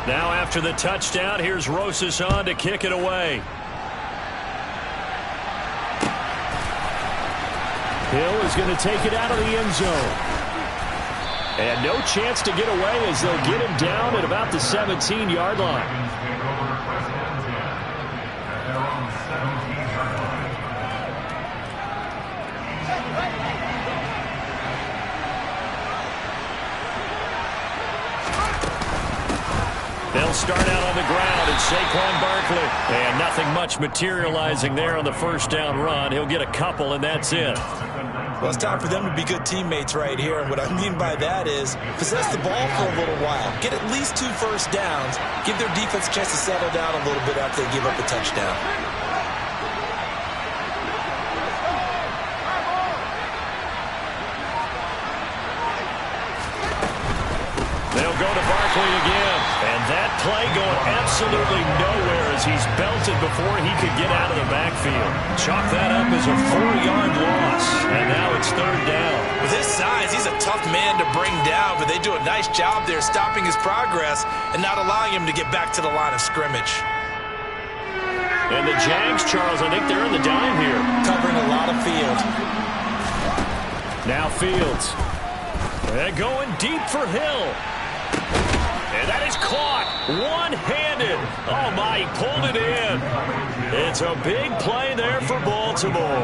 Now after the touchdown, here's Rosas on to kick it away. Hill is going to take it out of the end zone. And no chance to get away as they'll get him down at about the 17-yard line. They'll start out on the ground, and Saquon Barkley. And nothing much materializing there on the first down run. He'll get a couple, and that's it. Well, it's time for them to be good teammates right here. And what I mean by that is possess the ball for a little while. Get at least 2 first downs. Give their defense a chance to settle down a little bit after they give up a touchdown. They'll go to Barkley again. And that play going absolutely nowhere as he's belted before he could get out of the backfield. Chalk that up as a 4-yard loss. And now it's third down. With his size, he's a tough man to bring down, but they do a nice job there stopping his progress and not allowing him to get back to the line of scrimmage. And the Jags, Charles, I think they're in the dime here. Covering a lot of field. Now Fields. And going deep for Hill. And that is caught one-handed. Oh, my, he pulled it in. It's a big play there for Baltimore.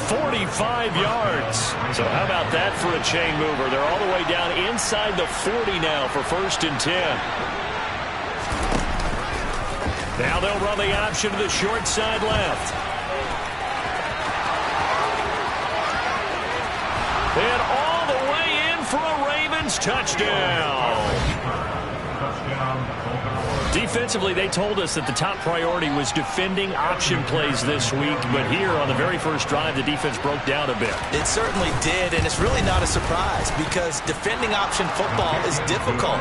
45 yards. So how about that for a chain mover? They're all the way down inside the 40 now for 1st and 10. Now they'll run the option to the short side left. And all the way in for a Ravens touchdown. Defensively, they told us that the top priority was defending option plays this week, but here on the very first drive, the defense broke down a bit. It certainly did, and it's really not a surprise because defending option football is difficult.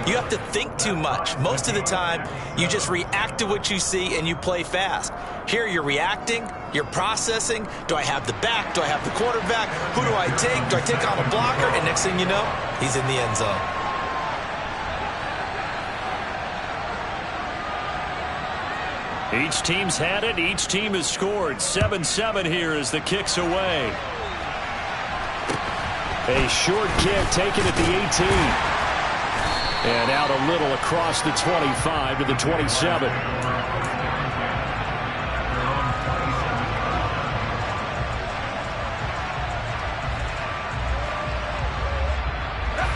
You have to think too much. Most of the time, you just react to what you see and you play fast. Here, you're reacting, you're processing. Do I have the back? Do I have the quarterback? Who do I take? Do I take on a blocker? And next thing you know, he's in the end zone. Each team's had it. Each team has scored. 7-7 here as the kick's away. A short kick taken at the 18. And out a little across the 25 to the 27.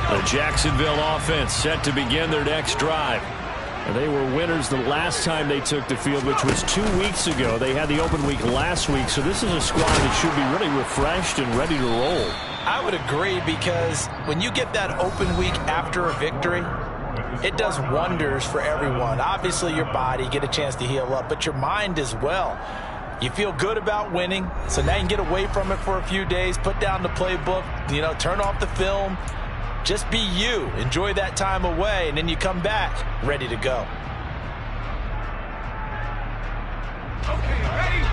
The Jacksonville offense set to begin their next drive. And they were winners the last time they took the field, which was 2 weeks ago. They had the open week last week, so this is a squad that should be really refreshed and ready to roll. I would agree because when you get that open week after a victory, it does wonders for everyone. Obviously, your body, get a chance to heal up, but your mind as well. You feel good about winning, so now you can get away from it for a few days, put down the playbook, turn off the film. Just be you. Enjoy that time away, and then you come back ready to go. Okay, ready?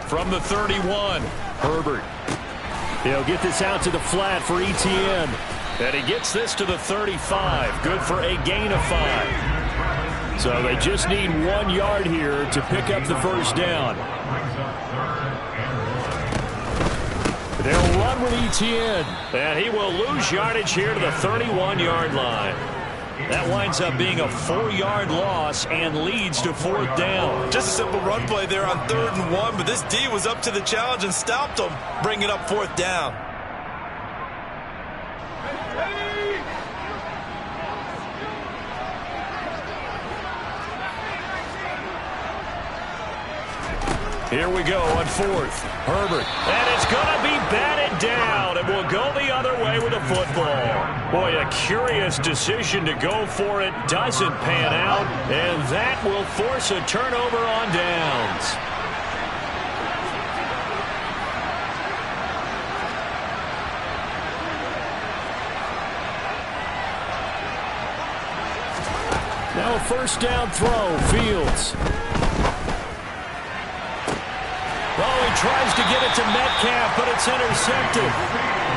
From the 31, Herbert. He'll get this out to the flat for Etienne. And he gets this to the 35. Good for a gain of 5. So they just need 1 yard here to pick up the first down. They'll run with Etienne. And he will lose yardage here to the 31-yard line. That winds up being a 4-yard loss and leads to 4th down. Just a simple run play there on 3rd and 1, but this D was up to the challenge and stopped him, bringing up 4th down. Here we go on 4th. Herbert. And it's going to be batted down. And will go the other way with the football. Boy, a curious decision to go for it. Doesn't pan out. And that will force a turnover on downs. Now a first down throw. Fields. Oh, he tries to get it to Metcalf, but it's intercepted.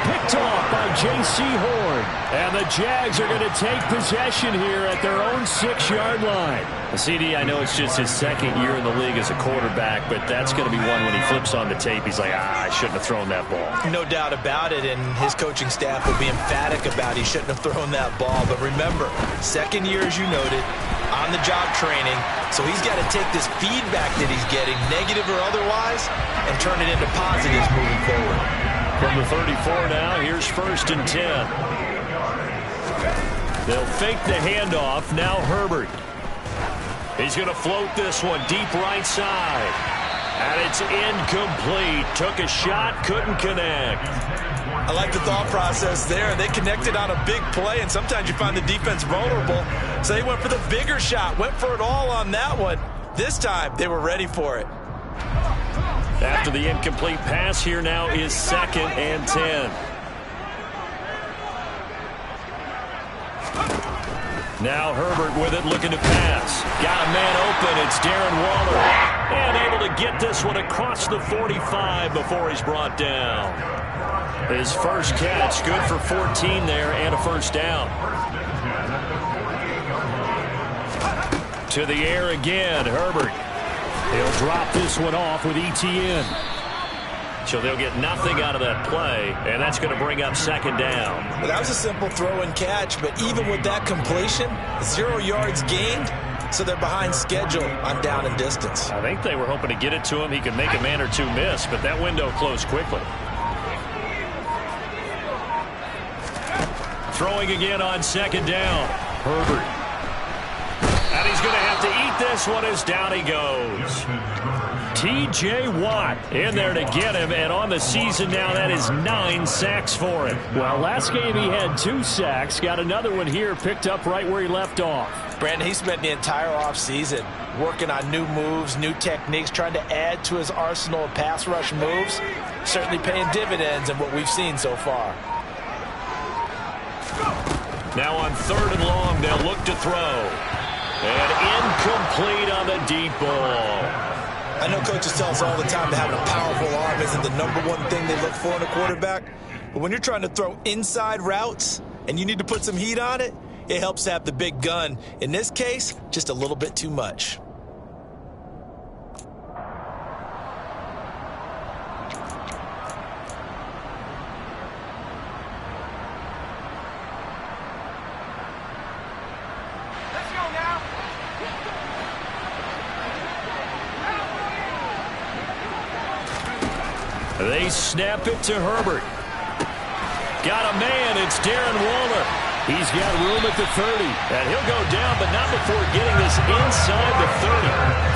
Picked off by J.C. Horn. And the Jags are going to take possession here at their own 6-yard line. CD, I know it's just his second year in the league as a quarterback, but that's going to be one when he flips on the tape. He's like, I shouldn't have thrown that ball. No doubt about it, and his coaching staff will be emphatic about he shouldn't have thrown that ball. But remember, second year, as you noted, on-the-job training, so he's got to take this feedback that he's getting, negative or otherwise, and turn it into positives moving forward. From the 34 now, here's 1st and 10. They'll fake the handoff. Now Herbert. He's going to float this one deep right side. And it's incomplete. Took a shot, couldn't connect. I like the thought process there. They connected on a big play, and sometimes you find the defense vulnerable. So they went for the bigger shot, went for it all on that one. This time, they were ready for it. After the incomplete pass, here now is 2nd and 10. Now Herbert with it, looking to pass. Got a man open. It's Darren Waller. And able to get this one across the 45 before he's brought down. His first catch, good for 14 there and a first down. To the air again, Herbert. He'll drop this one off with ETN. So they'll get nothing out of that play, and that's going to bring up 2nd down. Well, that was a simple throw and catch, but even with that completion, 0 yards gained, so they're behind schedule on down and distance. I think they were hoping to get it to him. He could make a man or two miss, but that window closed quickly. Throwing again on 2nd down. Herbert. And he's going to have to eat this one as down he goes. T.J. Watt in there to get him, and on the season now, that is 9 sacks for him. Well, last game he had 2 sacks. Got another one here, picked up right where he left off. Brandon, he spent the entire offseason working on new moves, new techniques, trying to add to his arsenal of pass rush moves. Certainly paying dividends in what we've seen so far. Now on 3rd and long, they'll look to throw. And incomplete on the deep ball. I know coaches tell us all the time that having a powerful arm isn't the #1 thing they look for in a quarterback. But when you're trying to throw inside routes and you need to put some heat on it, it helps to have the big gun. In this case, just a little bit too much. They snap it to Herbert. Got a man. It's Darren Waller. He's got room at the 30. And he'll go down, but not before getting this inside the 30.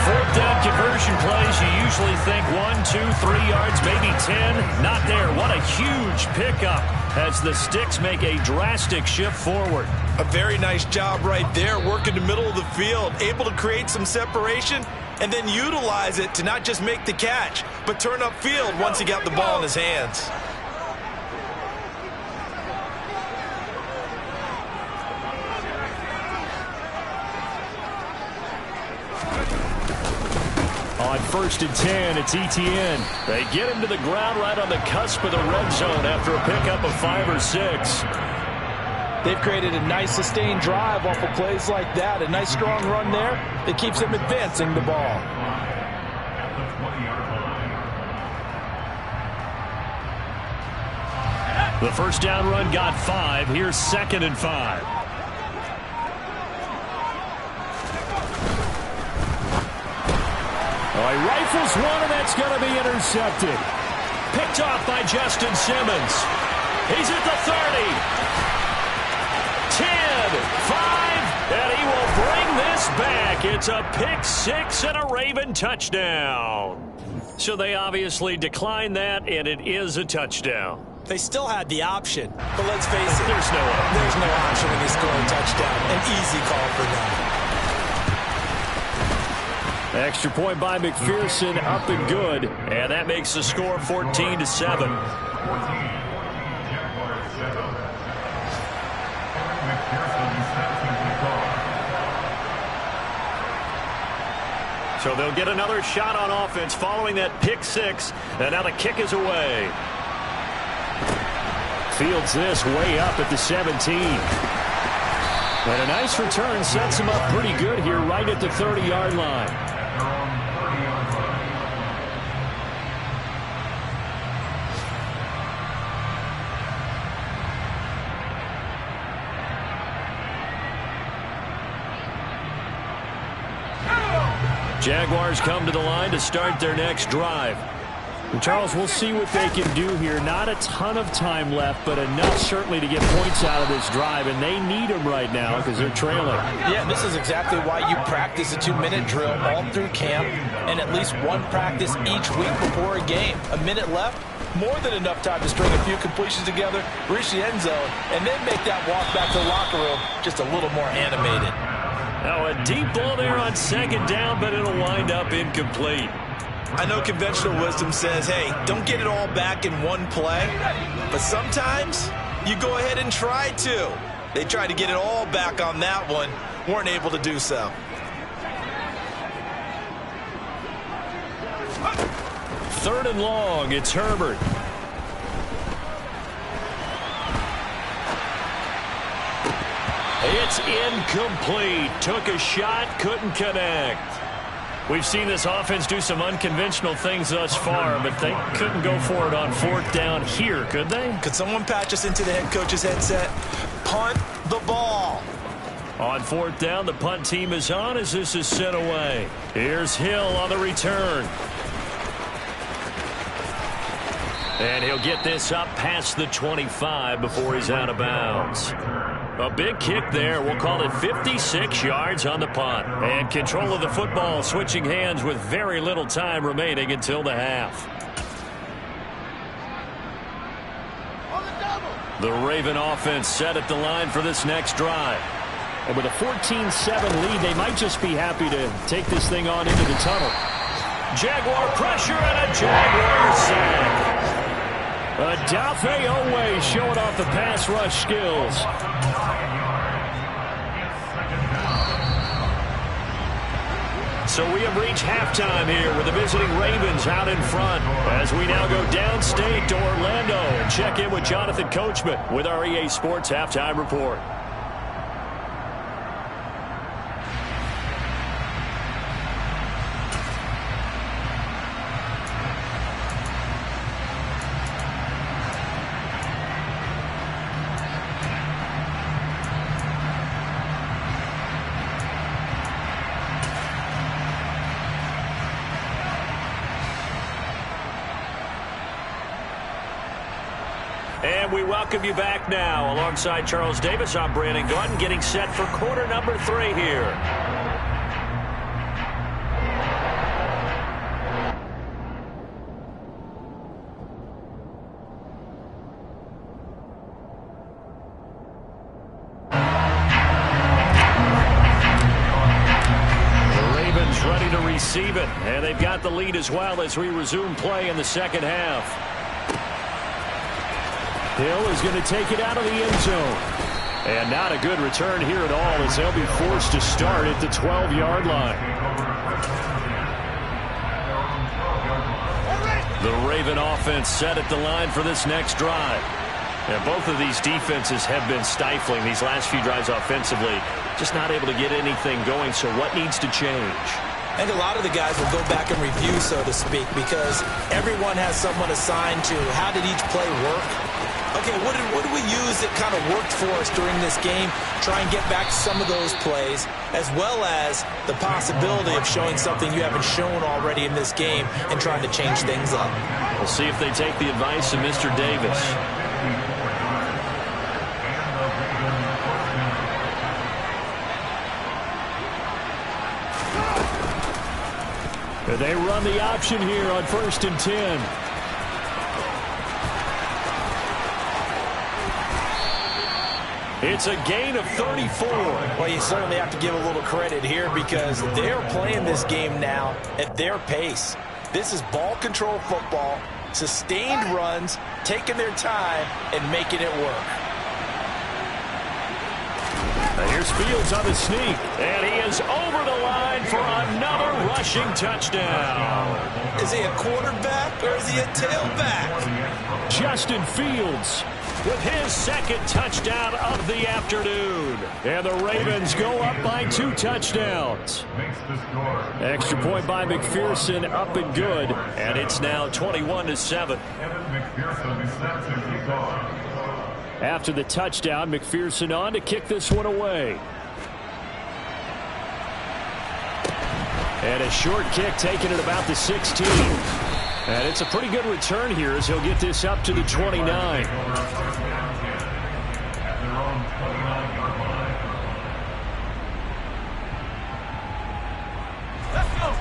4th down conversion plays, you usually think 1, 2, 3 yards, maybe 10. Not there. What a huge pickup as the Sticks make a drastic shift forward. A very nice job right there, working the middle of the field, able to create some separation, and then utilize it to not just make the catch, but turn upfield once he got the ball in his hands. On 1st and 10, it's ETN. They get him to the ground right on the cusp of the red zone after a pickup of 5 or 6. They've created a nice sustained drive off of plays like that. A nice strong run there that keeps them advancing the ball. The first down run got 5. Here's 2nd and 5. Oh, he rifles one, and that's going to be intercepted. Picked off by Justin Simmons. He's at the 30. 10, 5, and he will bring this back. It's a pick 6 and a Raven touchdown. So they obviously declined that, and it is a touchdown. They still had the option, but let's face it. There's no option. There's no option when you score a touchdown. An easy call for them. Extra point by McPherson, up and good. And that makes the score 14-7. So they'll get another shot on offense following that pick six. And now the kick is away. Fields this way up at the 17. And a nice return sets him up pretty good here right at the 30-yard line. Jaguars come to the line to start their next drive. And Charles, we'll see what they can do here. Not a ton of time left, but enough certainly to get points out of this drive, and they need them right now because they're trailing. Yeah, this is exactly why you practice a 2-minute drill all through camp and at least one practice each week before a game. A minute left, more than enough time to string a few completions together, reach the end zone, and then make that walk back to the locker room just a little more animated. Now a deep ball there on second down, but it'll wind up incomplete. I know conventional wisdom says, hey, don't get it all back in one play. But sometimes you go ahead and try to. They tried to get it all back on that one. Weren't able to do so. Third and long. It's Herbert. It's incomplete. Took a shot, couldn't connect. We've seen this offense do some unconventional things thus far, but they couldn't go for it on fourth down here, could they? Could someone patch us into the head coach's headset? Punt the ball. On fourth down, the punt team is on as this is sent away. Here's Hill on the return. And he'll get this up past the 25 before he's out of bounds. A big kick there. We'll call it 56 yards on the punt. And control of the football switching hands with very little time remaining until the half. The Raven offense set at the line for this next drive. And with a 14-7 lead, they might just be happy to take this thing on into the tunnel. Jaguar pressure and a Jaguar sack. Odafe Oweh showing off the pass rush skills. So we have reached halftime here with the visiting Ravens out in front as we now go downstate to Orlando and check in with Jonathan Coachman with our EA Sports Halftime Report. And we welcome you back now. Alongside Charles Davis, I'm Brandon Gaudin, getting set for quarter number 3 here. The Ravens ready to receive it, and they've got the lead as well as we resume play in the second half. Hill is going to take it out of the end zone. And not a good return here at all as they'll be forced to start at the 12-yard line. The Raven offense set at the line for this next drive. And both of these defenses have been stifling these last few drives offensively. Just not able to get anything going, so what needs to change? And a lot of the guys will go back and review, so to speak, because everyone has someone assigned to how did each play work. Okay, what did we use that kind of worked for us during this game? Try and get back to some of those plays, as well as the possibility of showing something you haven't shown already in this game and trying to change things up. We'll see if they take the advice of Mr. Davis. They run the option here on 1st and 10. It's a gain of 34. Well, you certainly have to give a little credit here because they're playing this game now at their pace. This is ball control football, sustained runs, taking their time, and making it work. Now here's Fields on the sneak, and he is over the line for another rushing rushing touchdown. Is he a quarterback or is he a tailback? Justin Fields with his second touchdown of the afternoon. And the Ravens go up by 2 touchdowns. Extra point by McPherson, up and good. And it's now 21-7. After the touchdown, McPherson on to kick this one away. And a short kick taken at about the 16. And it's a pretty good return here as he'll get this up to the 29.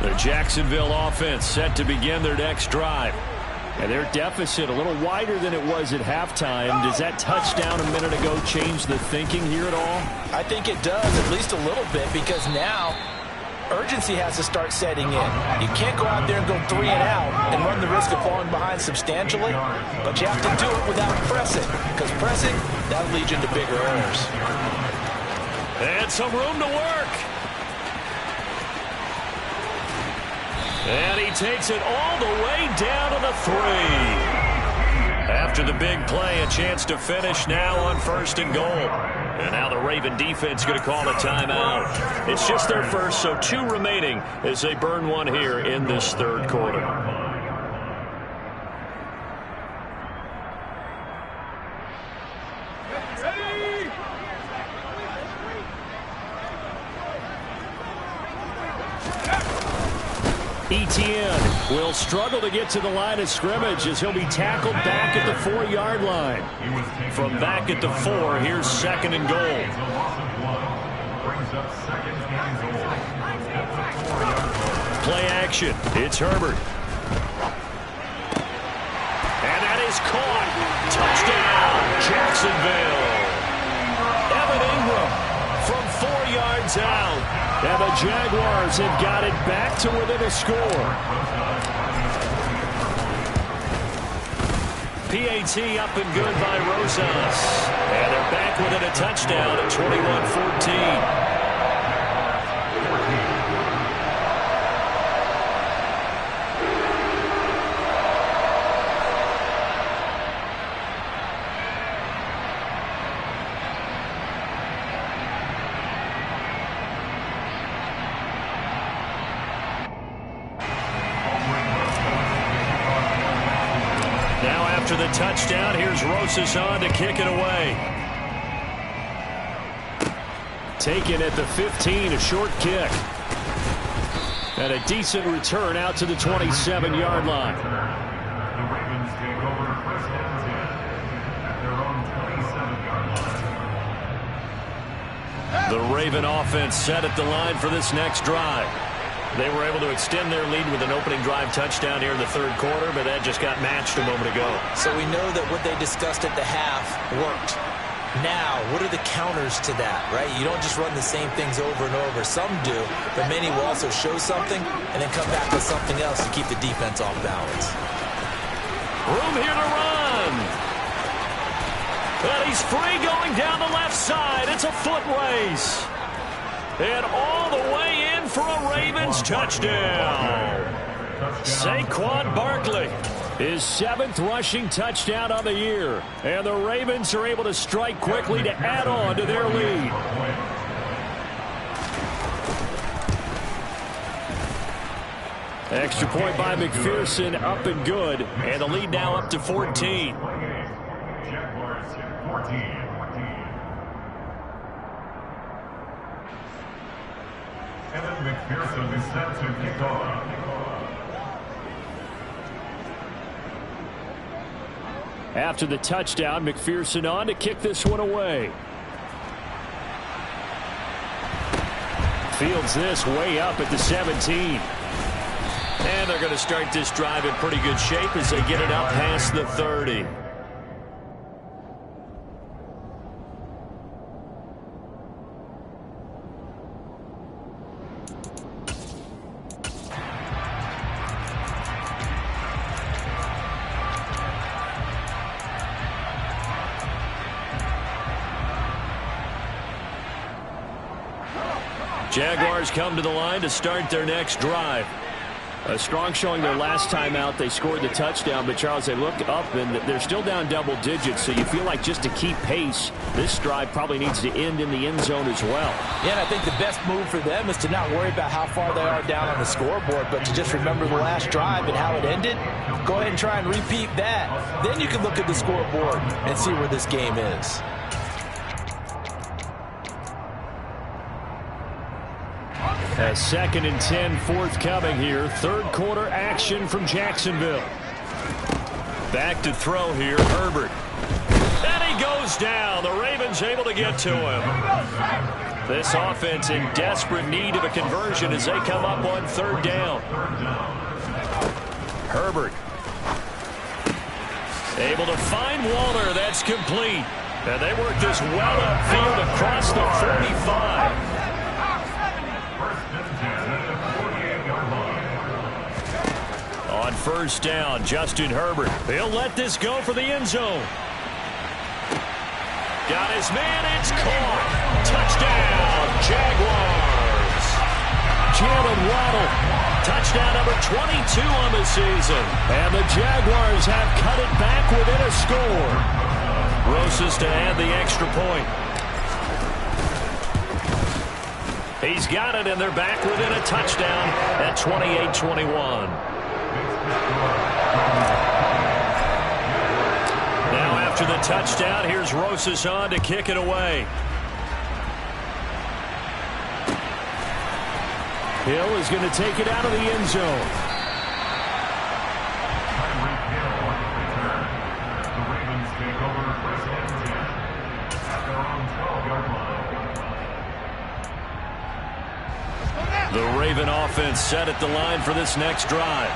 The Jacksonville offense set to begin their next drive. And their deficit a little wider than it was at halftime. Does that touchdown a minute ago change the thinking here at all? I think it does, at least a little bit, because now urgency has to start setting in. You can't go out there and go 3 and out and run the risk of falling behind substantially, but you have to do it without pressing, because pressing, that leads you into bigger errors. And some room to work. And he takes it all the way down to the 3. After the big play, a chance to finish now on 1st and goal. And now the Raven defense going to call a timeout. It's just their first, so 2 remaining as they burn one here in this 3rd quarter. Etienne will struggle to get to the line of scrimmage as he'll be tackled back at the 4-yard line. From back at the 4, here's 2nd and goal. Play action. It's Herbert. And that is caught. Touchdown, Jacksonville. Evan Ingram from 4 yards out. And the Jaguars have got it back to within a score. PAT up and good by Rosas. And they're back within a touchdown at 21-14. After the touchdown, here's Rosas on to kick it away. Taken at the 15, a short kick. And a decent return out to the 27-yard line. The Ravens take over 1st and 10 at their own 27-yard line. The Raven offense set at the line for this next drive. They were able to extend their lead with an opening drive touchdown here in the 3rd quarter, but that just got matched a moment ago. So we know that what they discussed at the half worked. Now, what are the counters to that, right? You don't just run the same things over and over. Some do, but many will also show something and then come back with something else to keep the defense off balance. Room here to run. And he's free going down the left side. It's a foot race. And all the way in for a Ravens touchdown. Saquon Barkley. His 7th rushing touchdown of the year. And the Ravens are able to strike quickly to add on to their lead. Extra point by McPherson, up and good. And the lead now up to 14. Jaguars 14. Evan McPherson is set to kick off. After the touchdown, McPherson on to kick this one away. Fields this way up at the 17. And they're going to start this drive in pretty good shape as they get it up past the 30. Jaguars come to the line to start their next drive. A strong showing their last time out. They scored the touchdown, but Charles, they look up and they're still down double digits, so you feel like just to keep pace, this drive probably needs to end in the end zone as well. Yeah, and I think the best move for them is to not worry about how far they are down on the scoreboard, but to just remember the last drive and how it ended. Go ahead and try and repeat that. Then you can look at the scoreboard and see where this game is. A 2nd and 10 forthcoming here. Third quarter action from Jacksonville. Back to throw here, Herbert. And he goes down. The Ravens able to get to him. This offense in desperate need of a conversion as they come up on 3rd down. Herbert. Able to find Waller. That's complete. And they work this well upfield across the 45. On 1st down, Justin Herbert. He'll let this go for the end zone. Got his man. It's caught. Touchdown, Jaguars. Jalen Waddle. Touchdown number 22 on the season. And the Jaguars have cut it back within a score. Rosas to add the extra point. He's got it, and they're back within a touchdown at 28-21. Now after the touchdown, here's Rosas on to kick it away. Hill is going to take it out of the end zone. The Ravens take over 1st and 10 at their own 12-yard line. The Raven offense set at the line for this next drive.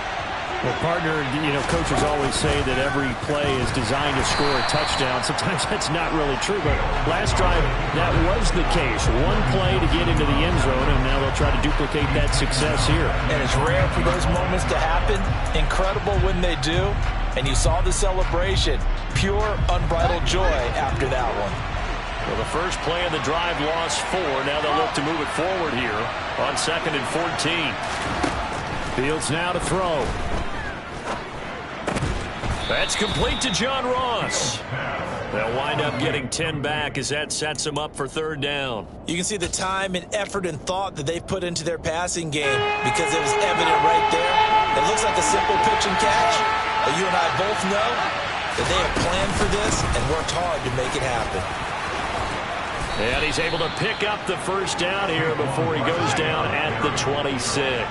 Well, partner, coaches always say that every play is designed to score a touchdown. Sometimes that's not really true, but last drive, that was the case. One play to get into the end zone, and now they'll try to duplicate that success here. And it's rare for those moments to happen. Incredible when they do. And you saw the celebration. Pure, unbridled joy after that one. Well, the first play of the drive lost 4. Now they'll look to move it forward here on 2nd and 14. Fields now to throw. That's complete to John Ross. They'll wind up getting 10 back as that sets them up for 3rd down. You can see the time and effort and thought that they put into their passing game because it was evident right there. It looks like a simple pitch and catch, but you and I both know that they have planned for this and worked hard to make it happen. And he's able to pick up the 1st down here before he goes down at the 26.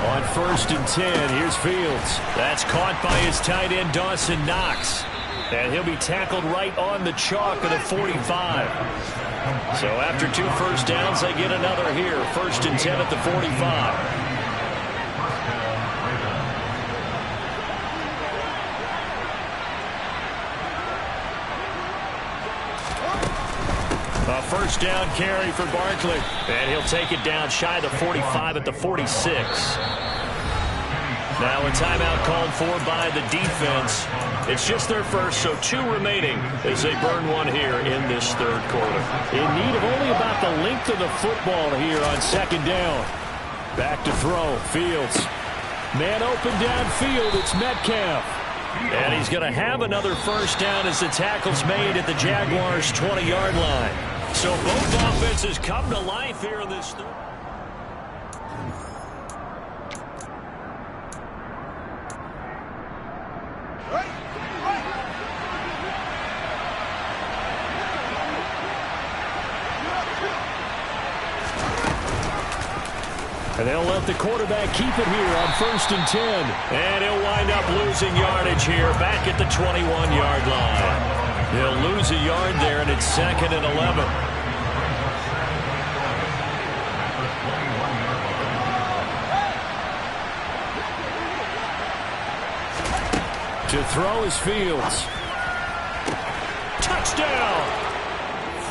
On 1st and 10, here's Fields. That's caught by his tight end, Dawson Knox. And he'll be tackled right on the chalk of the 45. So after 2 first downs, they get another here. 1st and 10 at the 45. A 1st down carry for Barkley. And he'll take it down shy of the 45 at the 46. Now a timeout called for by the defense. It's just their first, so 2 remaining as they burn one here in this 3rd quarter. In need of only about the length of the football here on 2nd down. Back to throw. Fields. Man open downfield. It's Metcalf. And he's going to have another 1st down as the tackle's made at the Jaguars' 20-yard line. So both offenses come to life here in this 3rd. And they'll let the quarterback keep it here on 1st and 10. And he'll wind up losing yardage here back at the 21-yard line. He'll lose a yard there, and it's 2nd and 11. To throw is Fields. Touchdown!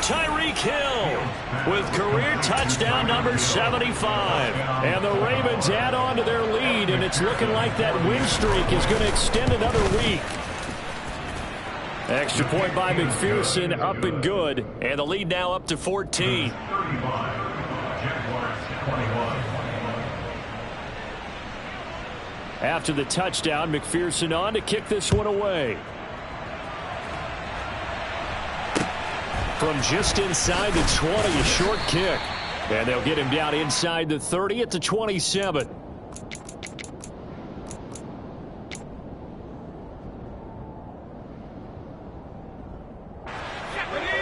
Tyreek Hill with career touchdown number 75. And the Ravens add on to their lead, and it's looking like that win streak is going to extend another week. Extra point by McPherson, up and good. And the lead now up to 14. After the touchdown, McPherson on to kick this one away. From just inside the 20, a short kick. And they'll get him down inside the 30 at the 27.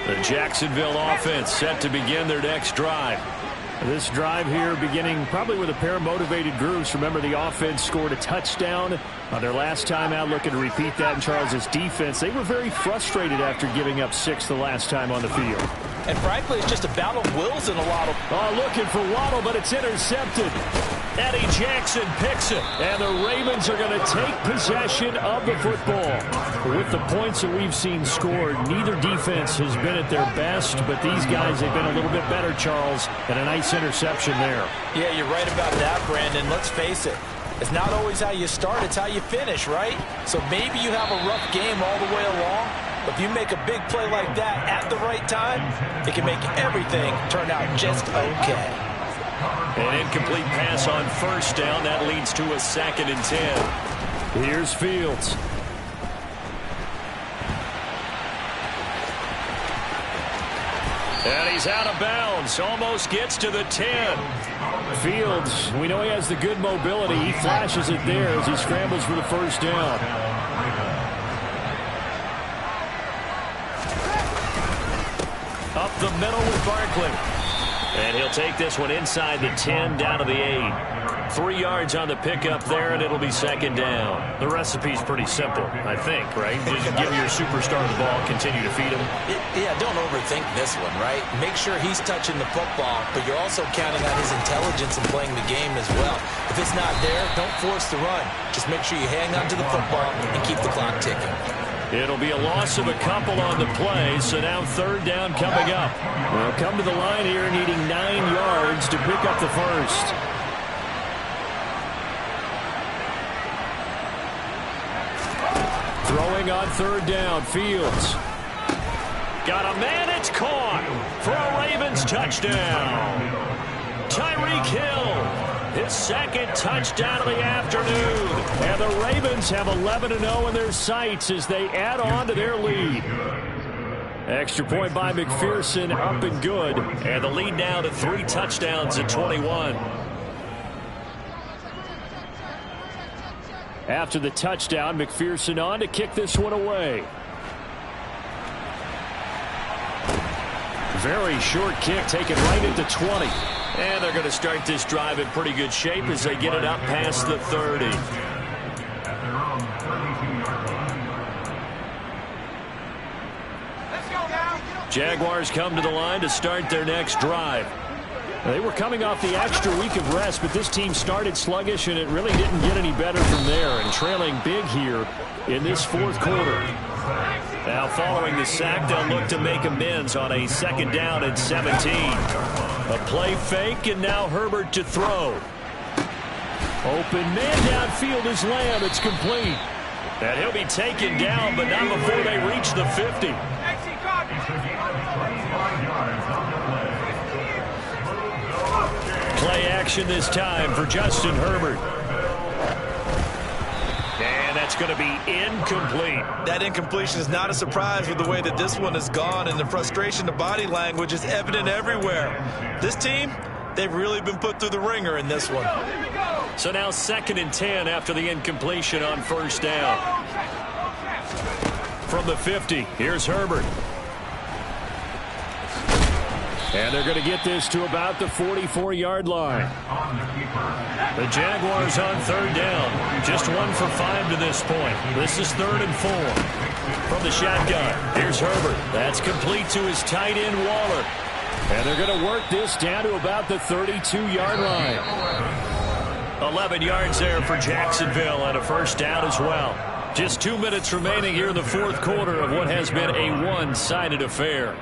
The Jacksonville offense set to begin their next drive. This drive here beginning probably with a pair of motivated groups. Remember, the offense scored a touchdown on their last time out, looking to repeat that in Charles' defense. They were very frustrated after giving up 6 the last time on the field. And frankly, it's just a battle of wills in a Waddle. Oh, looking for Waddle, but it's intercepted. Eddie Jackson picks it, and the Ravens are going to take possession of the football. With the points that we've seen scored, neither defense has been at their best, but these guys have been a little bit better, Charles, and a nice interception there. Yeah, you're right about that, Brandon. Let's face it. It's not always how you start, it's how you finish, right? So maybe you have a rough game all the way along, but if you make a big play like that at the right time, it can make everything turn out just okay. An incomplete pass on first down. That leads to a 2nd and 10. Here's Fields. And he's out of bounds. Almost gets to the 10. Fields, we know he has the good mobility. He flashes it there as he scrambles for the first down. Up the middle with Barkley. And he'll take this one inside the 10, down to the 8. 3 yards on the pickup there, and it'll be 2nd down. The recipe's pretty simple, I think, right? Just give your superstar the ball, continue to feed him. Yeah, don't overthink this one, right? Make sure he's touching the football, but you're also counting on his intelligence in playing the game as well. If it's not there, don't force the run. Just make sure you hang on to the football and keep the clock ticking. It'll be a loss of a couple on the play, so now 3rd down coming up. They'll come to the line here needing 9 yards to pick up the first. Throwing on 3rd down, Fields. Got a man, it's caught for a Ravens touchdown. Tyreek Hill. His 2nd touchdown of the afternoon. And the Ravens have 11-0 in their sights as they add on to their lead. Extra point by McPherson, up and good. And the lead now to 3 touchdowns at 21. After the touchdown, McPherson on to kick this one away. Very short kick taken right at the 20. And they're going to start this drive in pretty good shape as they get it up past the 30. Jaguars come to the line to start their next drive. They were coming off the extra week of rest, but this team started sluggish, and it really didn't get any better from there, and trailing big here in this 4th quarter. Now following the sack, they'll look to make amends on a 2nd down and 17. A play fake, and now Herbert to throw. Open man downfield is Lamb. It's complete. And he'll be taken down, but not before they reach the 50. Play action this time for Justin Herbert. And that's going to be incomplete. That incompletion is not a surprise with the way that this one has gone, and the frustration, the body language is evident everywhere. This team, they've really been put through the ringer in this one. So now 2nd and 10 after the incompletion on 1st down. From the 50, here's Herbert. And they're going to get this to about the 44-yard line. The Jaguars on 3rd down. Just 1 for 5 to this point. This is 3rd and 4. From the shotgun, here's Herbert. That's complete to his tight end, Waller. And they're going to work this down to about the 32-yard line. 11 yards there for Jacksonville and a 1st down as well. Just 2 minutes remaining here in the 4th quarter of what has been a one-sided affair.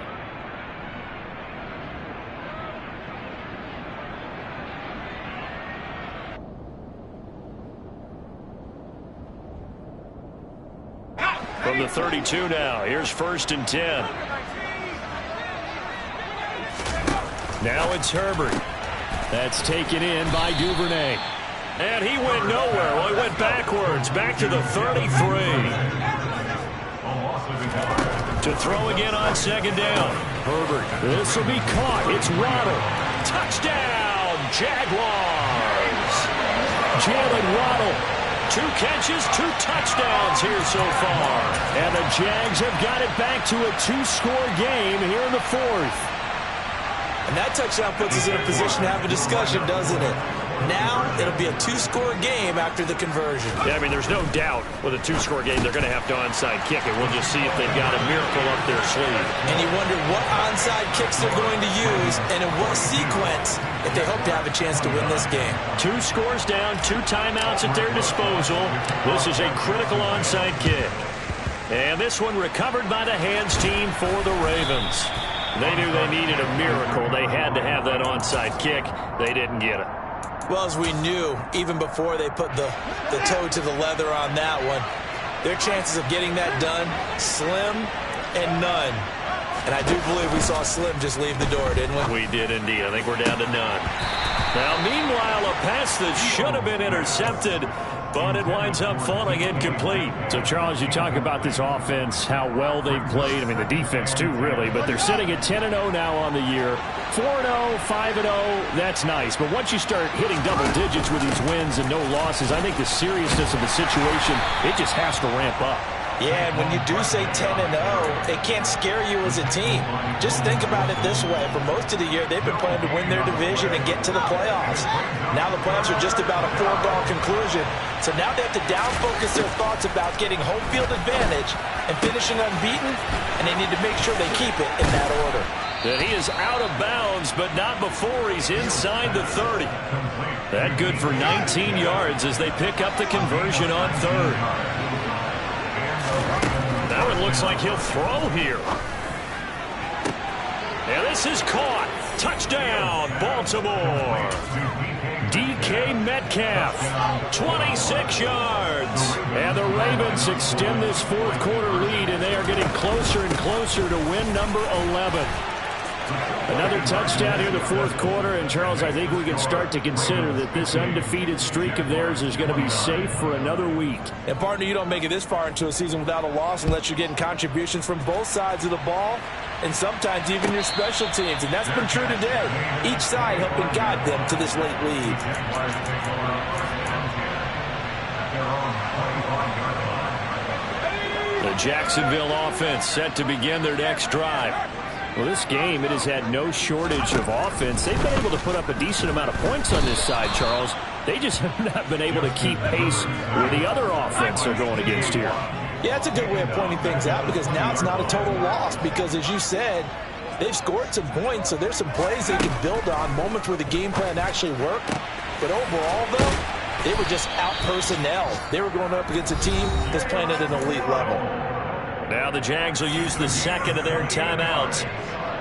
From the 32 now, here's 1st and 10. Now it's Herbert. That's taken in by Duvernay. And he went nowhere. Well, he went backwards, back to the 33. To throw again on 2nd down. Herbert. This will be caught. It's Waddle. Touchdown, Jaguars. Jalen Waddle. 2 catches, 2 touchdowns here so far. And the Jags have got it back to a 2-score game here in the 4th. And that touchdown puts us in a position to have a discussion, doesn't it? Now it'll be a 2-score game after the conversion. Yeah, I mean, there's no doubt with a 2-score game they're going to have to onside kick it. We'll just see if they've got a miracle up their sleeve. And you wonder what onside kicks they're going to use and in what sequence if they hope to have a chance to win this game. 2 scores down, 2 timeouts at their disposal. This is a critical onside kick. And this one recovered by the hands team for the Ravens. They knew they needed a miracle. They had to have that onside kick. They didn't get it. Well, as we knew, even before they put the toe to the leather on that one, their chances of getting that done, slim and none. And I do believe we saw Slim just leave the door, didn't we? We did indeed. I think we're down to none. Now, meanwhile, a pass that should have been intercepted, but it winds up falling incomplete. So, Charles, you talk about this offense, how well they've played. I mean, the defense, too, really. But they're sitting at 10-0 now on the year. 4-0, 5-0, that's nice. But once you start hitting double digits with these wins and no losses, I think the seriousness of the situation, it just has to ramp up. Yeah, and when you do say 10-0, it can't scare you as a team. Just think about it this way. For most of the year, they've been playing to win their division and get to the playoffs. Now the playoffs are just about a foregone conclusion. So now they have to down-focus their thoughts about getting home field advantage and finishing unbeaten, and they need to make sure they keep it in that order. And he is out of bounds, but not before he's inside the 30. That good for 19 yards as they pick up the conversion on 3rd. Now it looks like he'll throw here. And this is caught. Touchdown, Baltimore. DK Metcalf, 26 yards. And the Ravens extend this 4th quarter lead, and they are getting closer and closer to win number 11. Another touchdown here in the 4th quarter, and Charles, I think we can start to consider that this undefeated streak of theirs is going to be safe for another week. And, partner, you don't make it this far into a season without a loss unless you're getting contributions from both sides of the ball and sometimes even your special teams, and that's been true today. Each side helping guide them to this late lead. The Jacksonville offense set to begin their next drive. Well, this game, it has had no shortage of offense. They've been able to put up a decent amount of points on this side, Charles. They just have not been able to keep pace with the other offense they're going against here. Yeah, it's a good way of pointing things out because now it's not a total loss because, as you said, they've scored some points, so there's some plays they can build on, moments where the game plan actually worked. But overall, though, they were just out-personnel. They were going up against a team that's playing at an elite level. Now the Jags will use the 2nd of their timeouts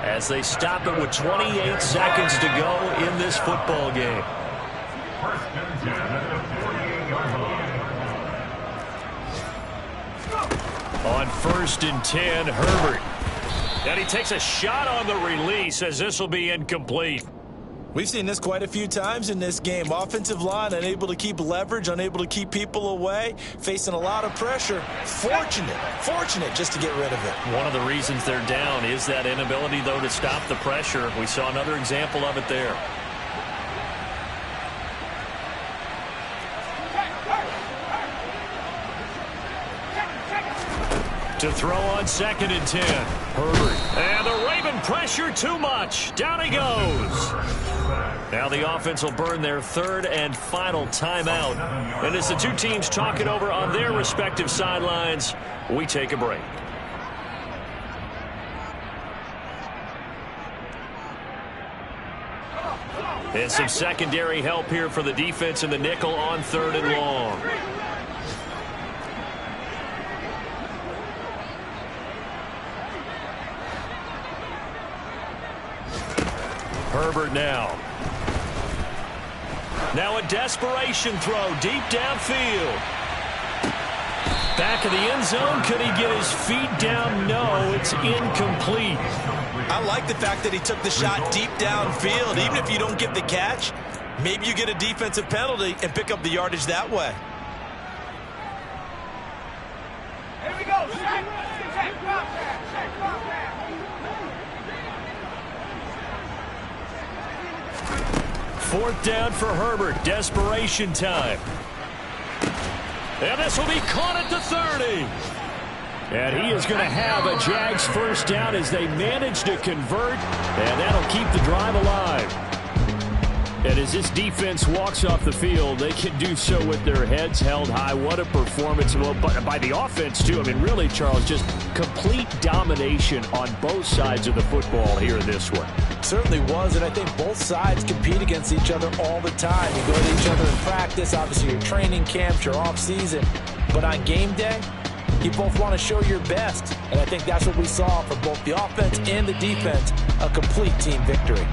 as they stop it with 28 seconds to go in this football game. On 1st and 10, Herbert. And he takes a shot on the release as this will be incomplete. We've seen this quite a few times in this game. Offensive line unable to keep leverage, unable to keep people away, facing a lot of pressure. Fortunate just to get rid of it. One of the reasons they're down is that inability, though, to stop the pressure. We saw another example of it there. To throw on 2nd and 10. Herbert. And the Raven pressure too much. Down he goes. Now the offense will burn their 3rd and final timeout. And as the two teams talk it over on their respective sidelines, we take a break. And some secondary help here for the defense in the nickel on 3rd and long. Herbert now. Now a desperation throw deep downfield. Back of the end zone. Could he get his feet down? No, it's incomplete. I like the fact that he took the shot deep downfield. Even if you don't get the catch, maybe you get a defensive penalty and pick up the yardage that way. Here we go. Check. Fourth down for Herbert. Desperation time. And this will be caught at the 30. And he is going to have a Jags first down as they manage to convert. And that'll keep the drive alive. And as this defense walks off the field, they can do so with their heads held high. What a performance by the offense, too. I mean, really, Charles, just complete domination on both sides of the football here in this one. Certainly was, and I think both sides compete against each other all the time. You go to each other in practice, obviously your training camps, your off-season. But on game day, you both want to show your best. And I think that's what we saw from both the offense and the defense, a complete team victory.